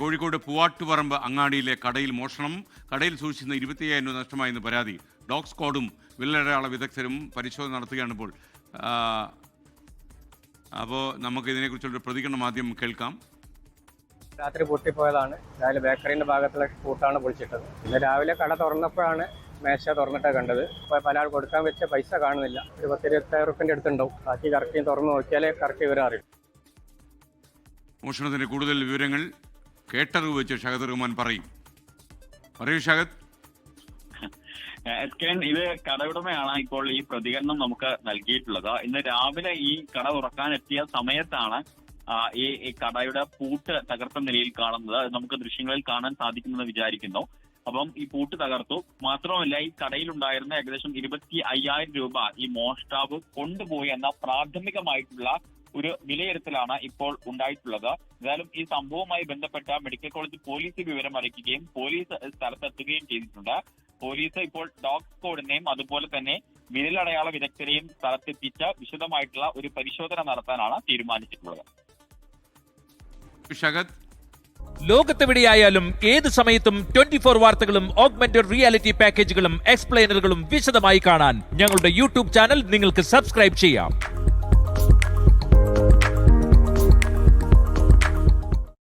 കോഴിക്കോട് പൂവാട്ടുപറമ്പ് അങ്ങാടിയിലെ കടയിൽ മോഷണം. കടയിൽ സൂക്ഷിച്ചിരുന്ന 25,000 രൂപ നഷ്ടമായെന്ന് പരാതി. ഡോഗ് സ്ക്വാഡും വിരലടയാള വിദഗ്ധരും പരിശോധന നടത്തുകയാണ് ഇപ്പോൾ. അപ്പോൾ നമുക്ക് ഇതിനെക്കുറിച്ചുള്ള പ്രതികരണം ആദ്യം കേൾക്കാം. രാത്രി പൊട്ടിപ്പോയതാണ്. രാവിലെ ബേക്കറിന്റെ ഭാഗത്തുള്ള പൂട്ടാണ് പൊളിച്ചിട്ടത്. പിന്നെ രാവിലെ കട തുറന്നപ്പോഴാണ് മേശ തുറന്നിട്ട് കണ്ടത്. അപ്പോൾ പല ആൾ കൊടുക്കാൻ വെച്ച പൈസ കാണുന്നില്ല. ഒരു 10-25 റുപ്യൻ്റെ അടുത്തുണ്ടാവും. ബാക്കി കറക്റ്റ് തുറന്ന് നോക്കിയാലേ കറക്റ്റ് വിവരം അറിയും. മോഷണത്തിന്റെ കൂടുതൽ വിവരങ്ങൾ കേട്ടറിവ് വെച്ച് ഷഹദ് റഹ്മാൻ പറയും. പറയൂ ഷഹദ്. ഇത് കടയുടമയാണ് ഇപ്പോൾ ഈ പ്രതികരണം നമുക്ക് നൽകിയിട്ടുള്ളത്. ഇന്ന് രാവിലെ ഈ കട തുറക്കാനെത്തിയ സമയത്താണ് ഈ കടയുടെ പൂട്ട് തകർത്ത നിലയിൽ കാണുന്നത്. നമുക്ക് ദൃശ്യങ്ങളിൽ കാണാൻ സാധിക്കുമെന്ന് വിചാരിക്കുന്നു. അപ്പം ഈ പൂട്ട് തകർത്തു. മാത്രമല്ല, ഈ കടയിലുണ്ടായിരുന്ന ഏകദേശം 25,000 രൂപ ഈ മോഷ്ടാവ് കൊണ്ടുപോയി എന്ന പ്രാഥമികമായിട്ടുള്ള ഒരു വിലയിരുത്തലാണ് ഇപ്പോൾ ഉണ്ടായിട്ടുള്ളത്. എന്തായാലും ഈ സംഭവവുമായി ബന്ധപ്പെട്ട മെഡിക്കൽ കോളേജ് പോലീസ് വിവരം അറിയിക്കുകയും പോലീസ് സ്ഥലത്തെത്തുകയും ചെയ്തിട്ടുണ്ട്. പോലീസ് ഇപ്പോൾ ഡോഗ് സ്ക്വാഡിനെയും അതുപോലെ തന്നെ വിരലടയാള വിദഗ്ധരെയും സ്ഥലത്തെത്തിച്ച് വിശദമായിട്ടുള്ള ഒരു പരിശോധന നടത്താനാണ് തീരുമാനിച്ചിട്ടുള്ളത്. ലോകത്തെവിടെയായാലും ഏത് സമയത്തും 24 വാർത്തകളും ഓഗ്മെന്റഡ് റിയാലിറ്റി പാക്കേജുകളും എക്സ്പ്ലെയിനറുകളും വിശദമായി കാണാൻ ഞങ്ങളുടെ യൂട്യൂബ് ചാനൽ നിങ്ങൾക്ക് സബ്സ്ക്രൈബ് ചെയ്യാം.